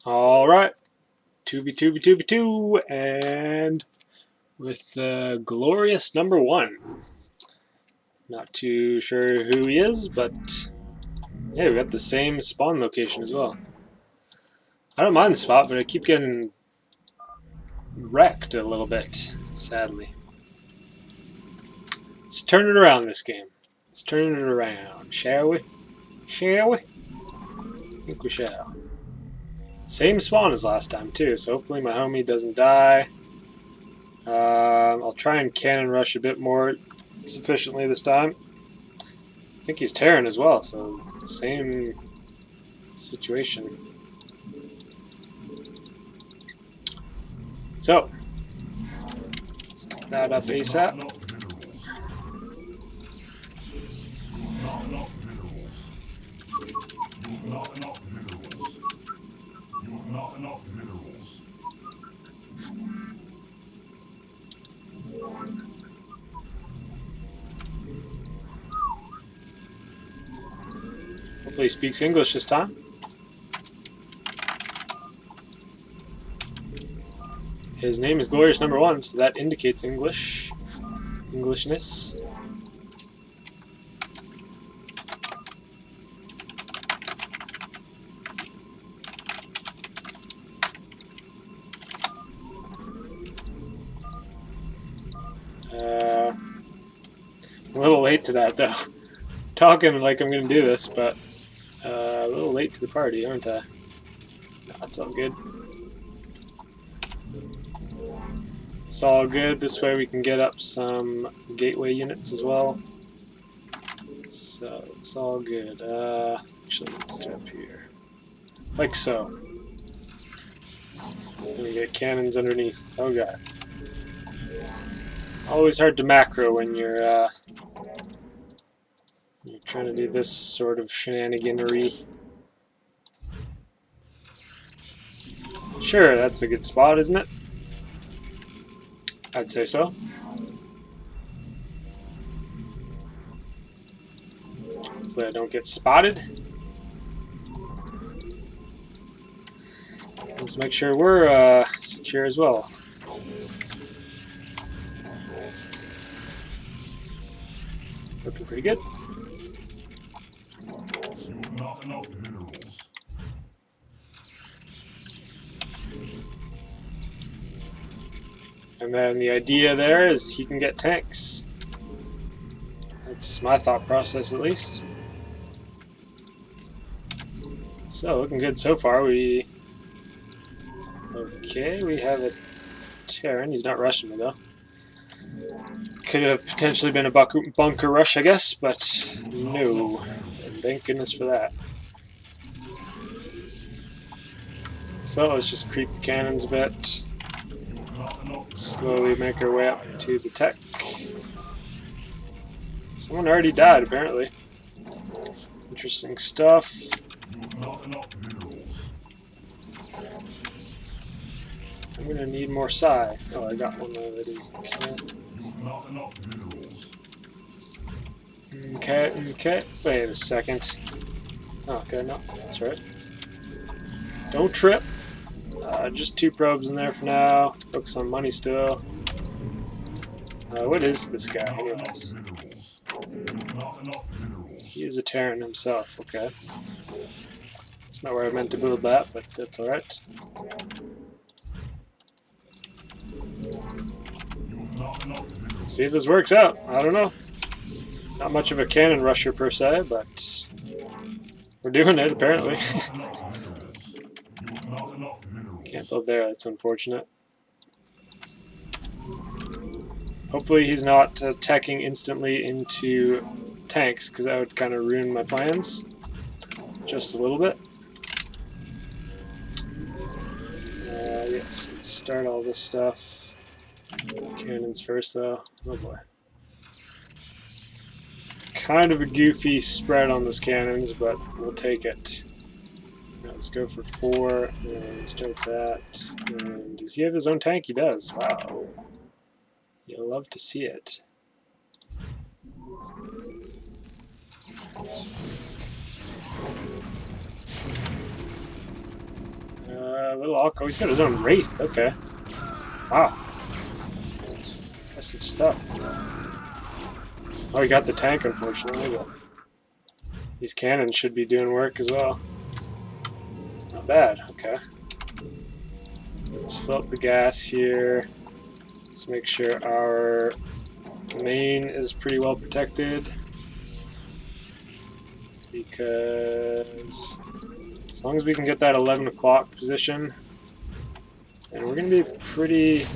Alright, 2v2v2v2, and with the glorious number 1. Not too sure who he is, but yeah, we got the same spawn location as well. I don't mind the spot, but I keep getting wrecked a little bit, sadly. Let's turn it around this game. Let's turn it around, shall we? Shall we? I think we shall. Same spawn as last time too, so hopefully my homie doesn't die. I'll try and cannon rush a bit more sufficiently this time. I think he's Terran as well, so same situation. So, let's get that up ASAP. Hopefully he speaks English this time. His name is Glorious Number 1, so that indicates Englishness. A little late to that though. Talking like I'm going to do this, but a little late to the party, aren't I? No, that's all good. It's all good. This way we can get up some gateway units as well. So it's all good. Actually, let's start up here. Like so. And we get cannons underneath. Oh god. Always hard to macro when you're trying to do this sort of shenaniganery. Sure, that's a good spot, isn't it? I'd say so. Hopefully I don't get spotted. Let's make sure we're secure as well. Looking pretty good. Not enough minerals. And then the idea there is he can get tanks. That's my thought process, at least. So, looking good so far. Okay, we have a Terran. He's not rushing me, though. Could have potentially been a bunker rush, I guess, but no. And thank goodness for that. So, let's just creep the cannons a bit. Slowly make our way up to the tech. Someone already died, apparently. Interesting stuff. I'm gonna need more psi. Oh, I got one already. Okay. Wait a second. Oh, okay, no, that's right. Don't trip. Just 2 probes in there for now. Focus on money still. What is this guy, anyways? He is a Terran himself, okay. That's not where I meant to build that, but that's alright. Let's see if this works out. I don't know. Not much of a cannon rusher per se, but we're doing it apparently. Can't build there, that's unfortunate. Hopefully he's not teching instantly into tanks, because that would kind of ruin my plans. Just a little bit. Yes, let's start all this stuff. Cannons first though. Oh boy. Kind of a goofy spread on those cannons, but we'll take it. Right, let's go for 4 and start that. And does he have his own tank? He does. Wow. You'll love to see it. little Alco. He's got his own Wraith. Okay. Wow. That's some stuff. Oh, he got the tank, unfortunately, but these cannons should be doing work as well. Not bad. Okay. Let's fill up the gas here. Let's make sure our main is pretty well protected, because as long as we can get that 11 o'clock position, and we're going to be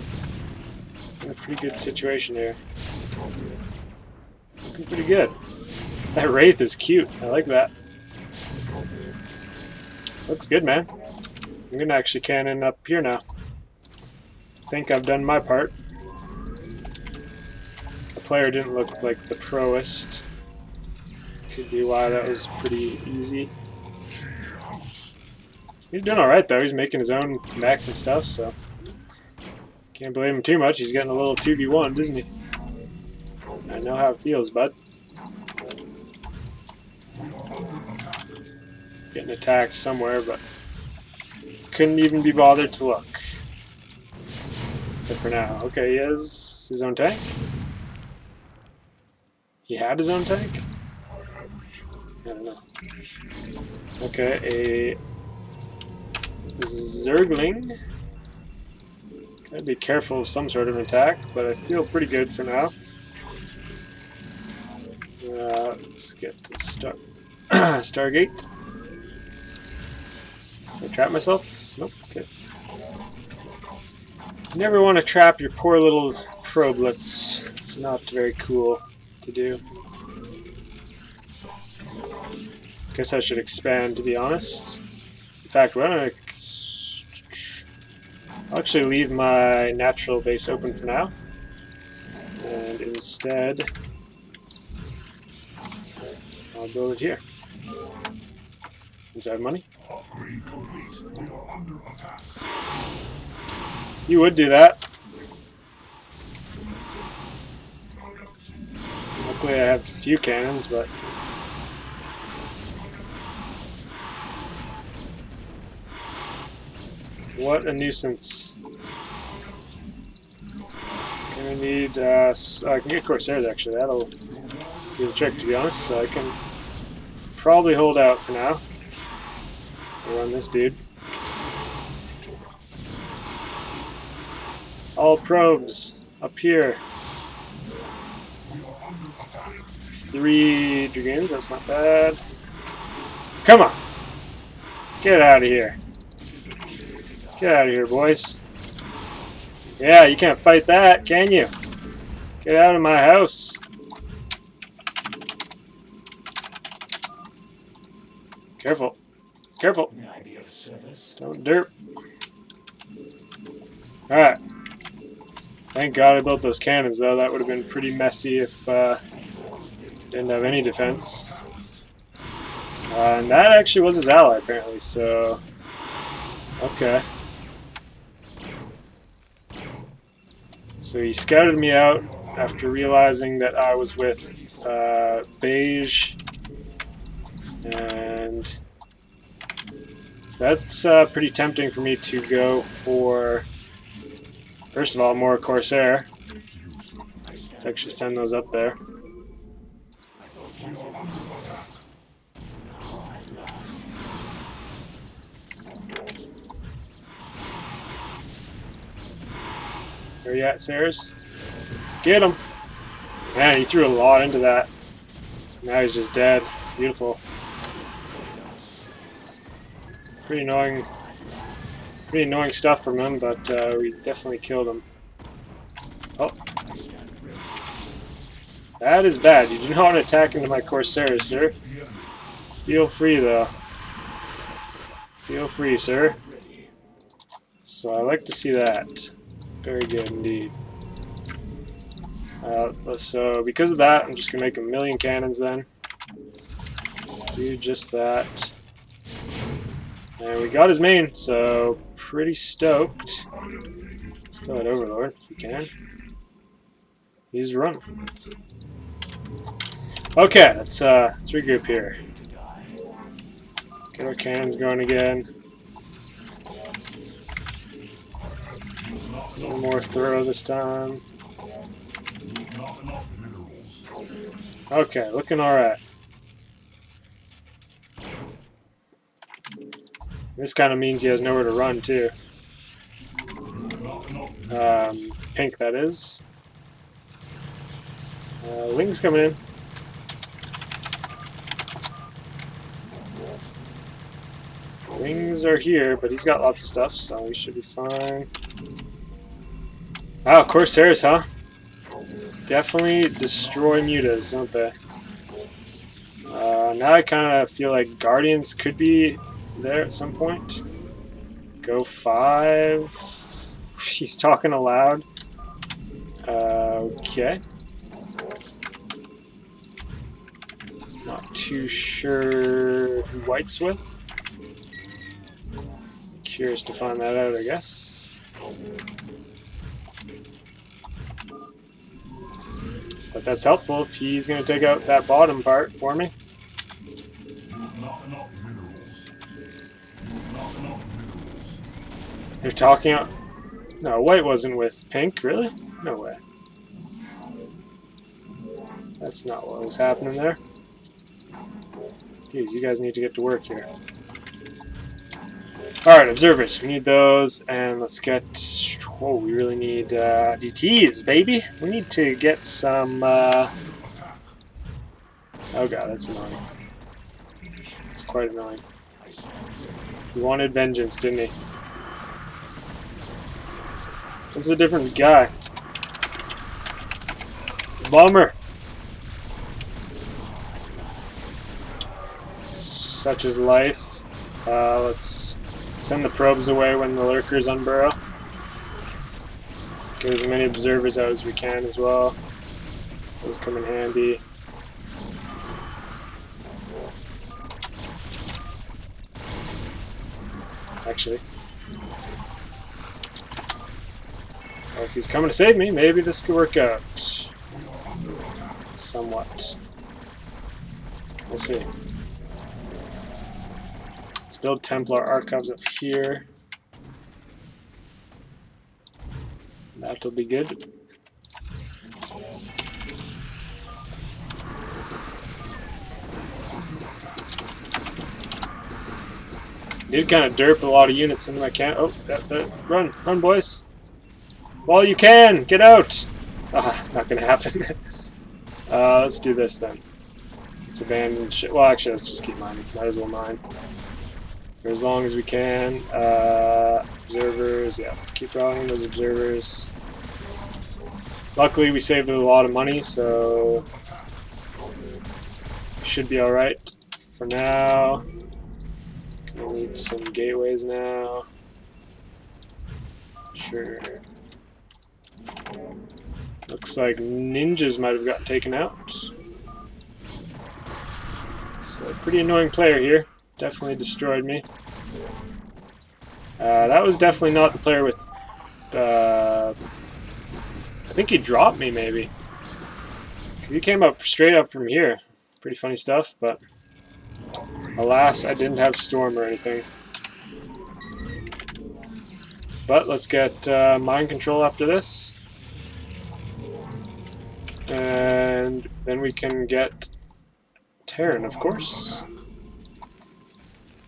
in a pretty good situation here. Looking pretty good. That Wraith is cute. I like that. Looks good, man. I'm going to actually cannon up here now. I think I've done my part. The player didn't look like the proest. Could be why that was pretty easy. He's doing alright though. He's making his own mech and stuff, so can't blame him too much. He's getting a little 2v1, doesn't he? I know how it feels, bud. Getting attacked somewhere, but couldn't even be bothered to look. Except for now. Okay, he has his own tank. He had his own tank? I don't know. Okay, a Zergling. Gotta be careful of some sort of attack, but I feel pretty good for now. Let's get to Stargate. Did I trap myself? Nope. Okay. You never want to trap your poor little problets. It's not very cool to do. Guess I should expand, to be honest. In fact, I'll actually leave my natural base open for now, and instead I'll build it here. Since I have money. You would do that. Luckily I have a few cannons, but what a nuisance. Gonna need, I can get Corsairs actually, that'll be the trick to be honest, so I can probably hold out for now. I'll run this dude. All probes up here. 3 Dragoons, that's not bad. Come on! Get out of here. Get out of here, boys. Yeah, you can't fight that, can you? Get out of my house. Careful. Careful. Don't derp. Alright. Thank God I built those cannons, though. That would have been pretty messy if didn't have any defense. And that actually was his ally, apparently, so okay. So he scouted me out after realizing that I was with Beige, and so that's pretty tempting for me to go for, first of all, more Corsair. Let's actually send those up there. Where you at, Saris? Get him! Man, he threw a lot into that. Now he's just dead. Beautiful. Pretty annoying stuff from him, but we definitely killed him. Oh. That is bad. You do not want to attack into my Corsairs, sir. Feel free, though. Feel free, sir. So I like to see that. Very good indeed. So because of that, I'm just going to make a million cannons then. Let's do just that. And we got his main, so pretty stoked. Let's go ahead, Overlord, if we can. He's running. Okay, let's regroup here. Get our cannons going again. A little more thorough this time. Not enough minerals. Okay, looking alright. This kind of means he has nowhere to run, too. Not enough minerals. Pink, that is. Wings coming in. Wings are here, but he's got lots of stuff, so we should be fine. Wow, Corsairs, huh? Definitely destroy mutas, don't they? Now I kind of feel like Guardians could be there at some point. Go 5. He's talking aloud. Okay. Not too sure who White's with. Curious to find that out, I guess. But that's helpful if he's going to take out that bottom part for me. Not enough minerals. Not enough minerals. You're talking... No, White wasn't with Pink, really? No way. That's not what was happening there. Jeez, you guys need to get to work here. Alright, observers. We need those, and let's get... Oh, we really need DTs, baby. We need to get some... Oh god, that's annoying. It's quite annoying. He wanted vengeance, didn't he? This is a different guy. Bomber! Such is life. Let's send the probes away when the lurkers unburrow. Get as many observers out as we can as well. Those come in handy. Actually. Well, if he's coming to save me, maybe this could work out. Somewhat. We'll see. Let's build Templar archives up here. That'll be good. Did kind of derp a lot of units into my camp. Oh, run, run, boys! While you can, get out! Ah, not gonna happen. Let's do this then. Let's abandon shit. Well, actually, let's just keep mining. Might as well mine for as long as we can. Observers, yeah, let's keep routing those observers. Luckily, we saved a lot of money, so should be all right for now. We'll need some gateways now. Sure. Looks like ninjas might have gotten taken out. So, pretty annoying player here. Definitely destroyed me. That was definitely not the player with... I think he dropped me, maybe. He came up straight up from here. Pretty funny stuff, but... Alas, I didn't have Storm or anything. But let's get mind control after this. And then we can get Terran, of course.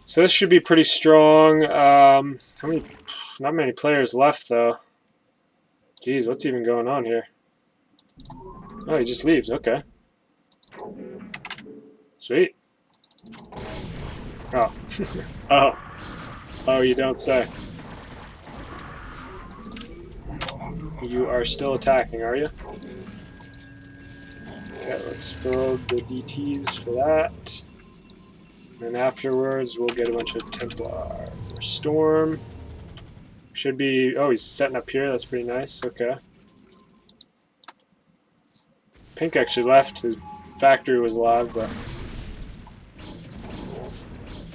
So this should be pretty strong. How many? Not many players left, though. Jeez, what's even going on here? Oh, he just leaves. Okay. Sweet. Oh. Oh. Oh, you don't say. You are still attacking, are you? Okay, let's build the DTs for that. And afterwards, we'll get a bunch of Templar for Storm. Should be... Oh, he's setting up here. That's pretty nice. Okay. Pink actually left. His factory was alive, but...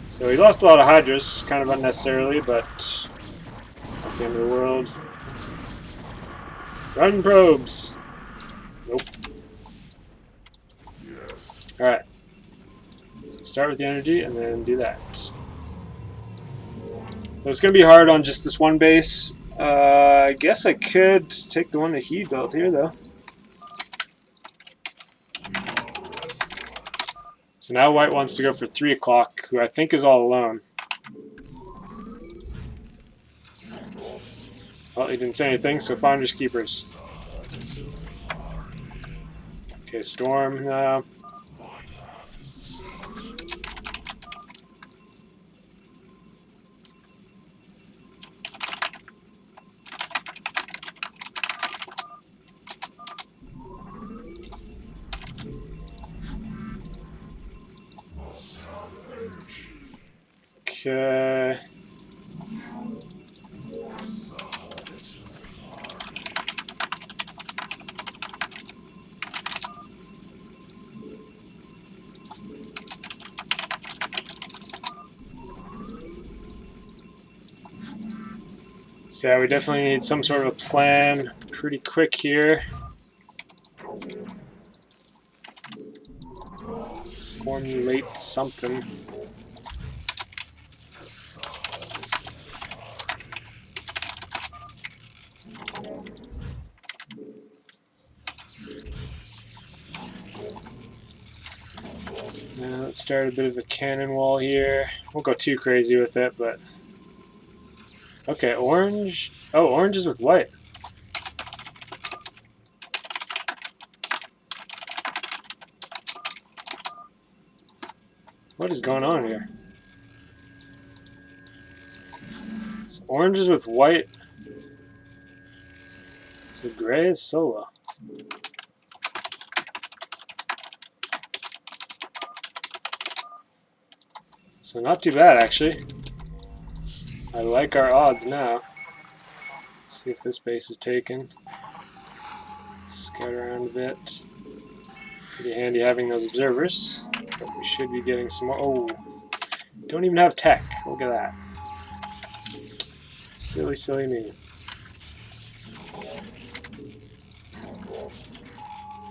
So he lost a lot of Hydras, kind of unnecessarily, but... Not the end of the world. Run probes! Nope. Alright. So start with the energy and then do that. So it's going to be hard on just this one base. I guess I could take the one that he built here, though. So now white wants to go for 3 o'clock, who I think is all alone. Well, he didn't say anything, so Founders Keepers. Okay, Storm. Okay. So yeah, we definitely need some sort of a plan pretty quick here. Formulate something. Now let's start a bit of a cannon wall here. Won't go too crazy with it, but... Okay, orange. Oh, orange is with white. What is going on here? So orange is with white. So gray is solo. So not too bad, actually. I like our odds now. Let's see if this base is taken. Scout around a bit. Pretty handy having those observers. But we should be getting some more. Oh, don't even have tech. Look at that. Silly, silly me.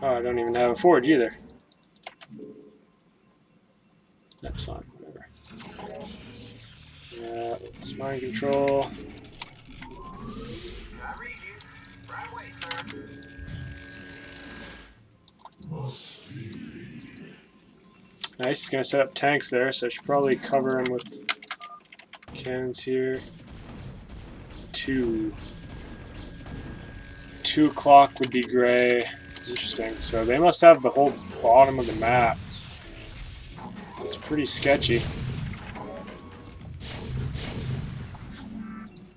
Oh, I don't even have a forge either. That's fine, whatever. Yeah, it's mind control. Nice, he's gonna set up tanks there, so I should probably cover him with cannons here. 2 o'clock would be gray. Interesting. So they must have the whole bottom of the map. It's pretty sketchy.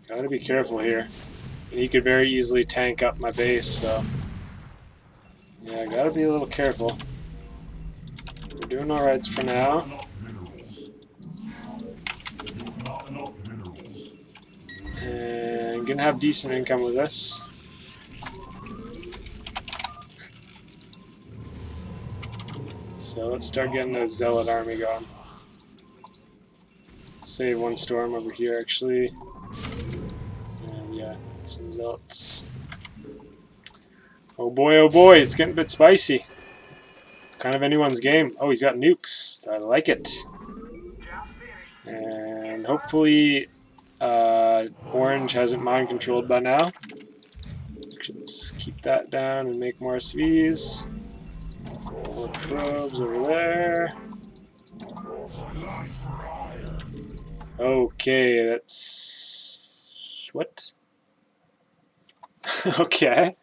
Gotta be careful here. And he could very easily tank up my base, so... Yeah, gotta be a little careful. We're doing alright for now. And gonna have decent income with this. So let's start getting the Zealot army going. Save one storm over here, actually. And yeah, some Zealots. Oh boy, it's getting a bit spicy. Kind of anyone's game. Oh, he's got nukes. I like it. And hopefully orange hasn't mind controlled by now. Let's keep that down and make more SVs. More probes over there. Okay, that's... What? Okay.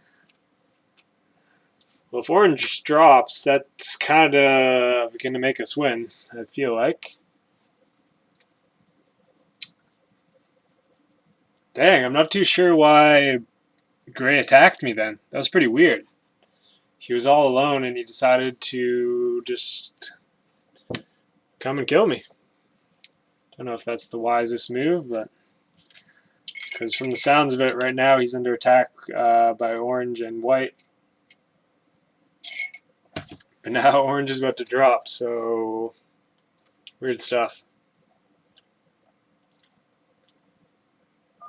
Well, if orange drops, that's kind of going to make us win, I feel like. Dang, I'm not too sure why gray attacked me then. That was pretty weird. He was all alone and he decided to just come and kill me. Don't know if that's the wisest move, but... Because from the sounds of it, right now he's under attack by orange and white. But now orange is about to drop, so... Weird stuff.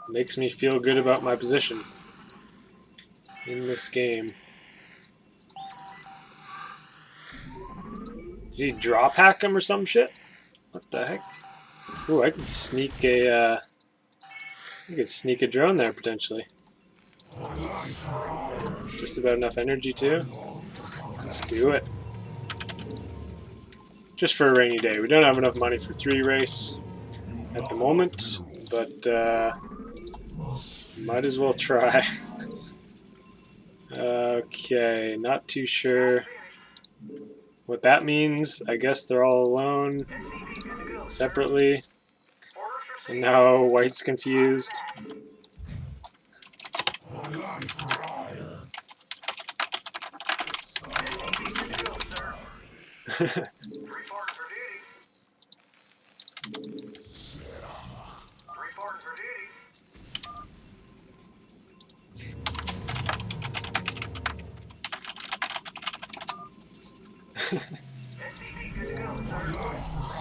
Makes me feel good about my position in this game. Did he drop hack him or some shit? What the heck? Ooh, I could sneak a We could sneak a drone there potentially. Just about enough energy too. Let's do it. Just for a rainy day. We don't have enough money for 3 race at the moment, but might as well try. Okay, not too sure what that means. I guess they're all alone separately. And now White's confused.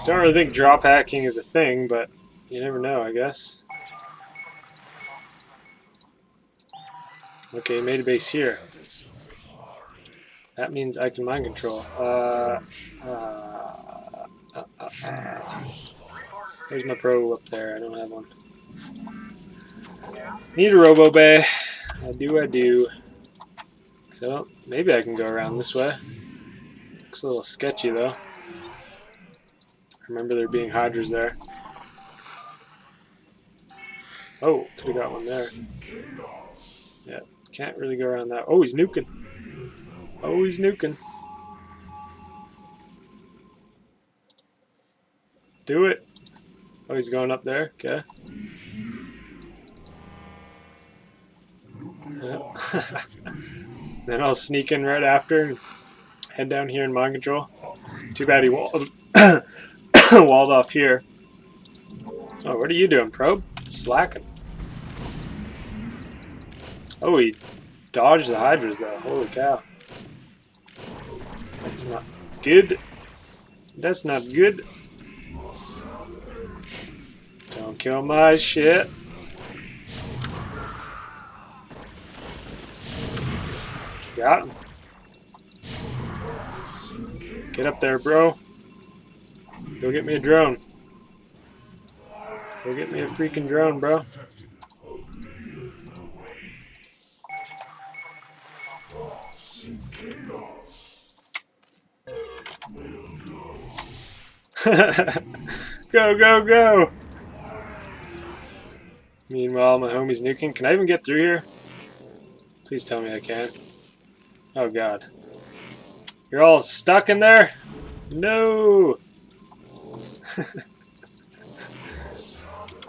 Don't really think drop hacking is a thing, but you never know, I guess. Okay, made a base here. That means I can mind control. There's my pro up there. I don't have one. Need a robo bay. I do. So maybe I can go around this way. Looks a little sketchy though. Remember there being hydras there. Oh, could have got one there. Yeah, can't really go around that. Oh, he's nuking. Oh, he's nuking. Do it. Oh, he's going up there. Okay. Yep. Then I'll sneak in right after and head down here in mind control. Too bad he walled, walled off here. Oh, what are you doing, probe? Slacking. Oh, he dodged the hydras though. Holy cow. That's not good. That's not good. Don't kill my shit. Got him. Get up there, bro. Go get me a drone. Go get me a freaking drone, bro. Go, go, go! Meanwhile, my homie's nuking. Can I even get through here? Please tell me I can. Oh, God. You're all stuck in there? No!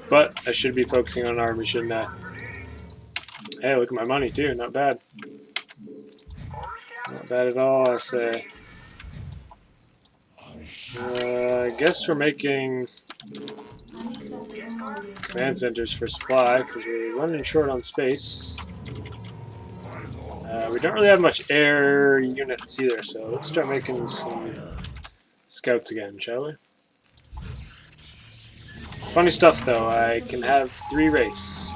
But I should be focusing on army, shouldn't I? Hey, look at my money, too. Not bad. Not bad at all, I say. I guess we're making command centers for supply, because we're running short on space. We don't really have much air units either, so let's start making some scouts again, shall we? Funny stuff, though. I can have 3 race.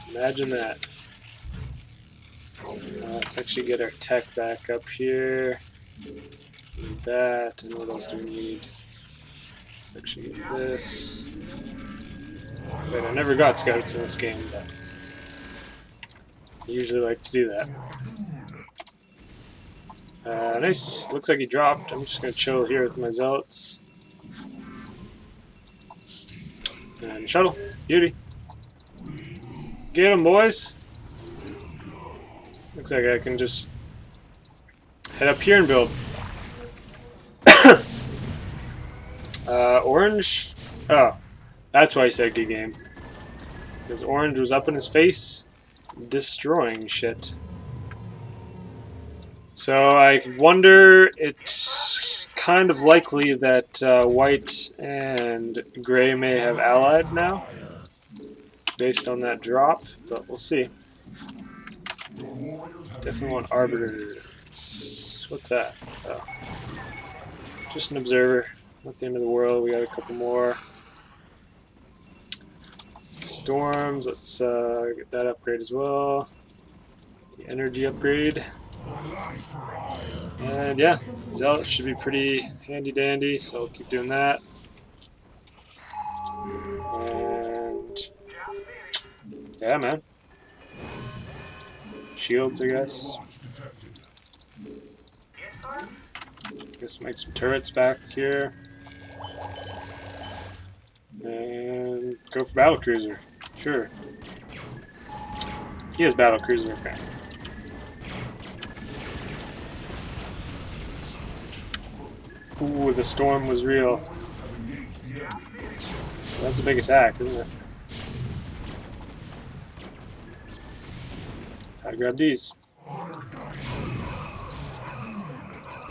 Imagine that. Let's actually get our tech back up here. Need that, and what else do we need? Let's actually get this. Wait, I never got scouts in this game, but I usually like to do that. Nice. Looks like he dropped. I'm just going to chill here with my zealots. And shuttle. Beauty. Get him, boys. Looks like I can just head up here and build. Orange? Oh, that's why he said good game. Because Orange was up in his face, destroying shit. So I wonder, it's kind of likely that White and Gray may have allied now, based on that drop, but we'll see. Definitely want Arbiters. What's that? Oh. Just an observer. Not the end of the world. We got a couple more. Storms. Let's get that upgrade as well. The energy upgrade. And yeah, Zealot should be pretty handy dandy, so I'll keep doing that. And Yeah, man. Shields, I guess. Guess make some turrets back here. And go for battlecruiser. Sure. He has battlecruiser, okay. Ooh, the storm was real. That's a big attack, isn't it? Gotta grab these.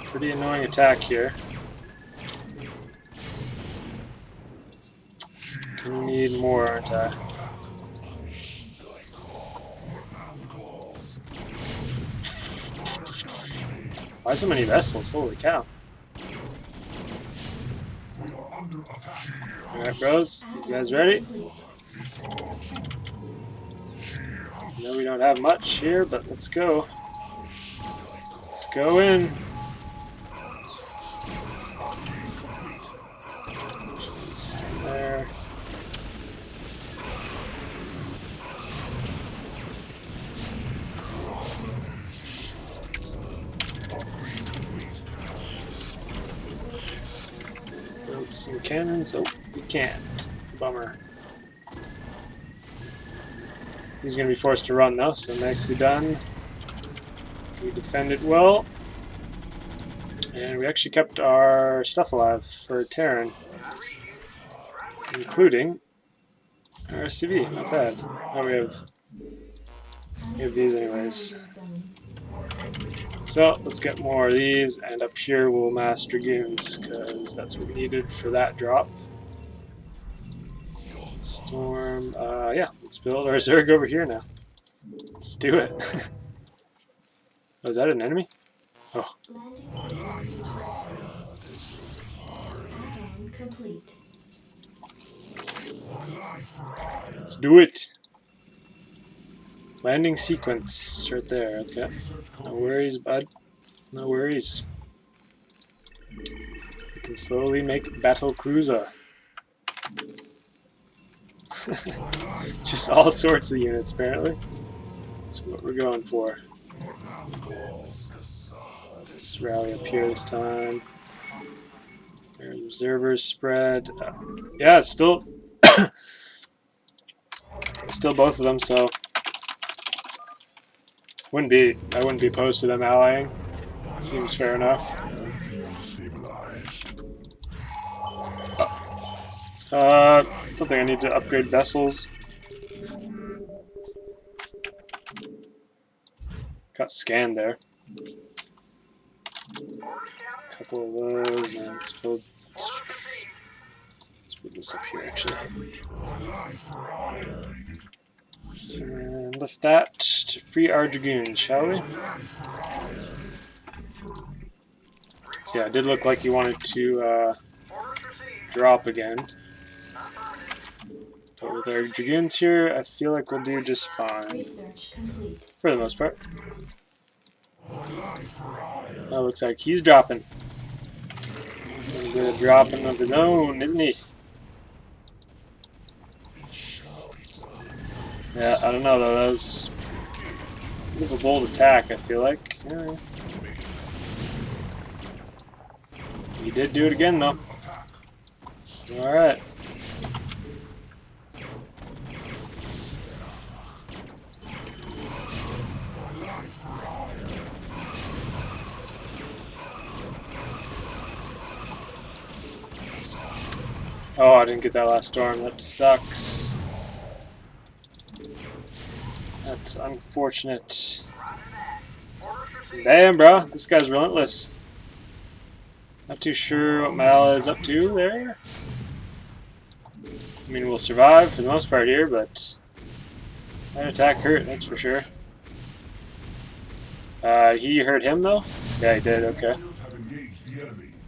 Pretty annoying attack here. Gonna need more, aren't I? Why so many vessels? Holy cow. Alright, bros. You guys ready? I know we don't have much here, but let's go. Let's go in. Stand there. Build some cannons. Oh, we can't. Bummer. He's going to be forced to run though, so nicely done. We defended well. And we actually kept our stuff alive for Terran, including our CV. Not bad. Oh, we have these anyways. So let's get more of these, and up here we'll mass dragoons, because that's what we needed for that drop. Storm, yeah, let's build our Zerg over here now. Let's do it. Oh, is that an enemy? Oh. Let's do it. Landing sequence right there, okay. No worries, bud. No worries. We can slowly make battle cruiser. Just all sorts of units, apparently. That's what we're going for. Let's rally up here this time. Observers spread. Yeah, it's still still both of them, so I wouldn't be opposed to them allying. Seems fair enough. Don't think I need to upgrade vessels. Got scanned there. Couple of those, and let's build this up here actually. And lift that to free our dragoons, shall we? So yeah, it did look like he wanted to drop again. But with our dragoons here, I feel like we'll do just fine. For the most part. Oh, looks like he's dropping. He's gonna be dropping of his own, isn't he? Yeah, I don't know though, that was a bit of a bold attack, I feel like. Yeah. He did do it again though. Alright. Oh, I didn't get that last storm. That sucks. That's unfortunate. Damn, bro. This guy's relentless. Not too sure what my ally is up to there. I mean, we'll survive for the most part here, but that attack hurt, that's for sure. He hurt him, though? Yeah, he did, okay.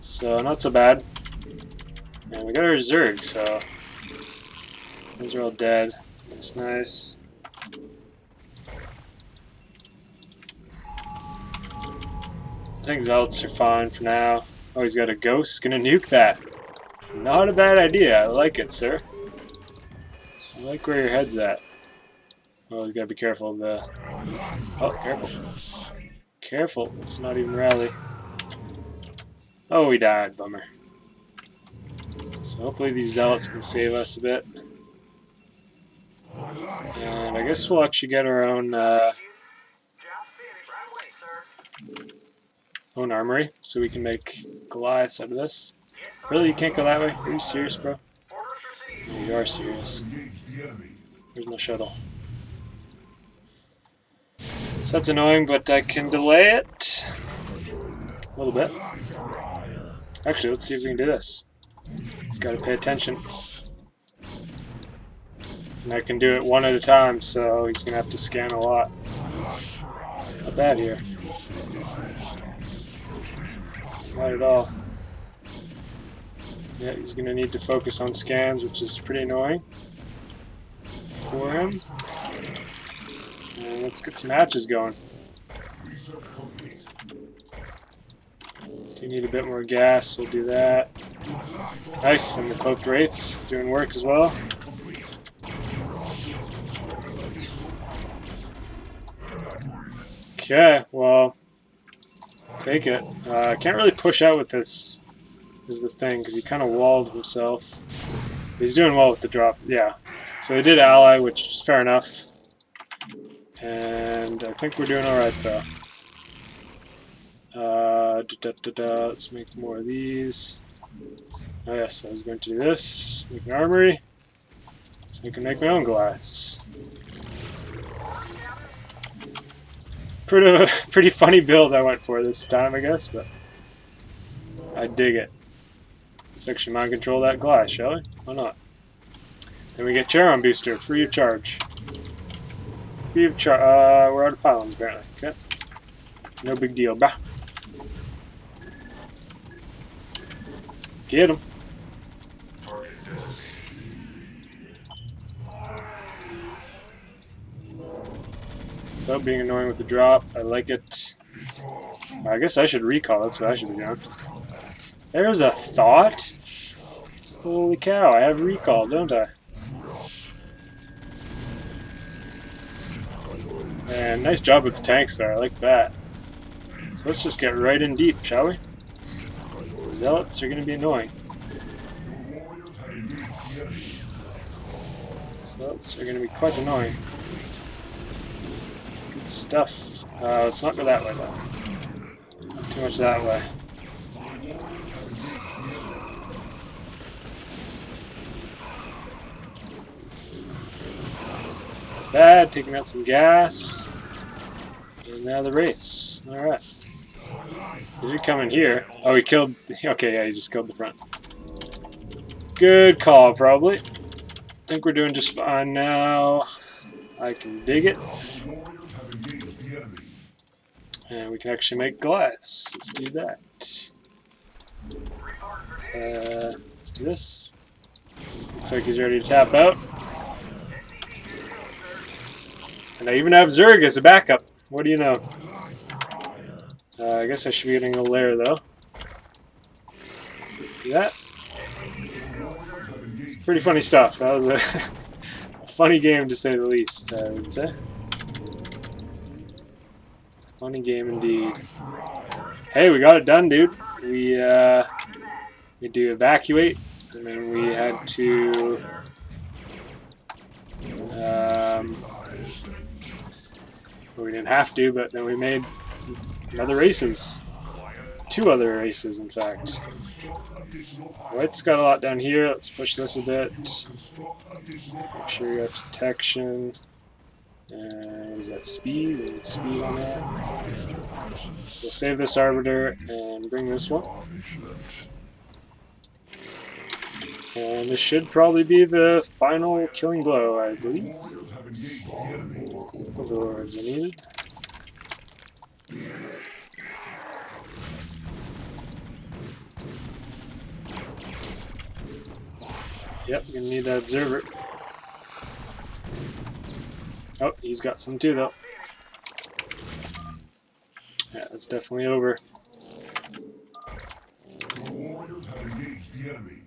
So, not so bad. And we got our Zerg, so those are all dead. That's nice. I think Zealots are fine for now. Oh, he's got a ghost. Gonna nuke that. Not a bad idea. I like it, sir. I like where your head's at. Oh, you gotta be careful of the... Oh, careful. Careful, it's not even rally. Oh, we died, bummer. So hopefully these zealots can save us a bit. And I guess we'll actually get our own armory, so we can make Goliaths out of this. Really, you can't go that way? Are you serious, bro? No, you are serious. Where's my shuttle? So that's annoying, but I can delay it a little bit. Actually, let's see if we can do this. Just gotta pay attention. And I can do it one at a time, so he's gonna have to scan a lot. Not bad here. Not at all. Yeah, he's gonna need to focus on scans, which is pretty annoying for him. And let's get some matches going. If you need a bit more gas, we'll do that. Nice, and the cloaked wraiths doing work as well. Okay, well, take it. I can't really push out with this, is the thing, because he kind of walled himself. But he's doing well with the drop, yeah. So they did ally, which is fair enough. And I think we're doing alright, though. Let's make more of these. Oh yes, I was going to do this. Make an armory. So I can make my own Goliaths. Pretty funny build I went for this time, I guess, but I dig it. Let's actually mind control that Goliath, shall we? Why not? Then we get Terran booster, free of charge. Free of charge. We're out of pylons apparently. Okay. No big deal, bah. Get him. So being annoying with the drop, I like it. I guess I should recall, that's what I should be doing. There's a thought. Holy cow, I have recall, don't I? And nice job with the tanks there, I like that. So let's just get right in deep, shall we? The zealots are going to be annoying. Zealots are going to be quite annoying. Good stuff. Let's not go that way though. Not too much that way. Bad, taking out some gas. And now the wraiths. Alright. He did come in here. Oh, he killed... Okay, yeah, he just killed the front. Good call, probably. Think we're doing just fine now. I can dig it. And we can actually make Goliaths. Let's do that. Let's do this. Looks like he's ready to tap out. And I even have Zerg as a backup. What do you know? I guess I should be getting a lair though. So let's do that. It's pretty funny stuff. That was a funny game to say the least, I would say. Funny game indeed. Hey, we got it done, dude. We had to evacuate, and then we had to well, we didn't have to, but then we made other races. 2 other races, in fact. White's got a lot down here. Let's push this a bit. Make sure you got detection. And what is that, speed? We need speed on that. So we'll save this arbiter and bring this one. And this should probably be the final killing blow, I believe. Overlords are needed. Yep, gonna need that observer. Oh, he's got some too, though. Yeah, that's definitely over. The warriors have engaged the enemy.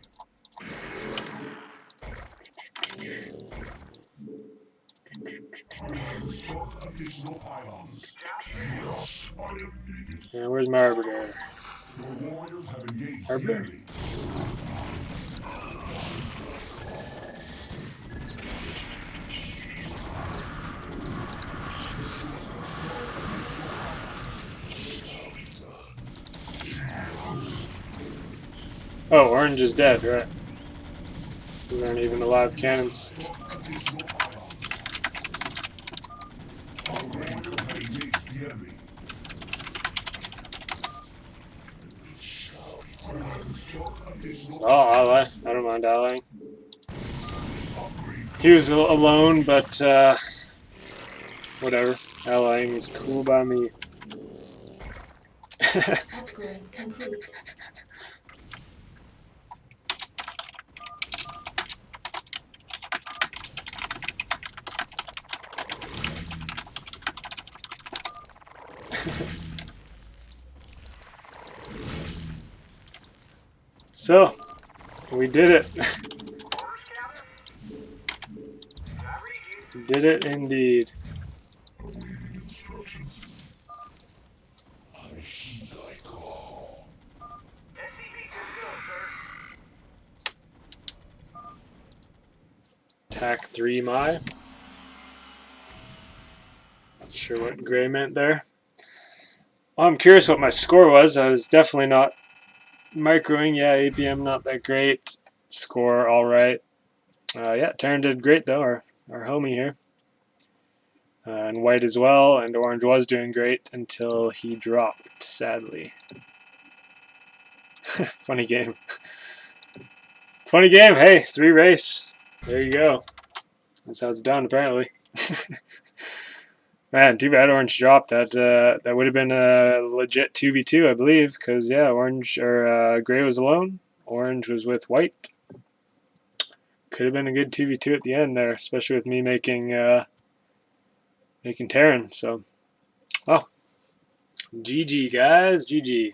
Construct additional pylons. Yes, I am needed. And where's my arbiter? Your warriors have engaged the Arbiter? enemy. Oh, orange is dead, right? These aren't even alive cannons. Additional pylons. Our warriors have engaged the enemy. Construct additional So I'll ally. I don't mind allying. upgrade. He was alone, but whatever. Allying is cool by me. Upgrade complete. So, we did it. Did it indeed. Instructions. I heed thy call. Attack 3 my. Not sure what gray meant there. Well, I'm curious what my score was. I was definitely not microing. Yeah, APM not that great. Score alright. Yeah, Terran did great though, our homie here. And white as well, and orange was doing great until he dropped, sadly. Funny game. Funny game. Hey, 3 race. There you go. That's how it's done, apparently. Man, too bad orange dropped. That would have been a legit 2v2, I believe, because yeah, orange or gray was alone. Orange was with white. Could have been a good 2v2 at the end there, especially with me making Terran. So, oh, GG guys, GG.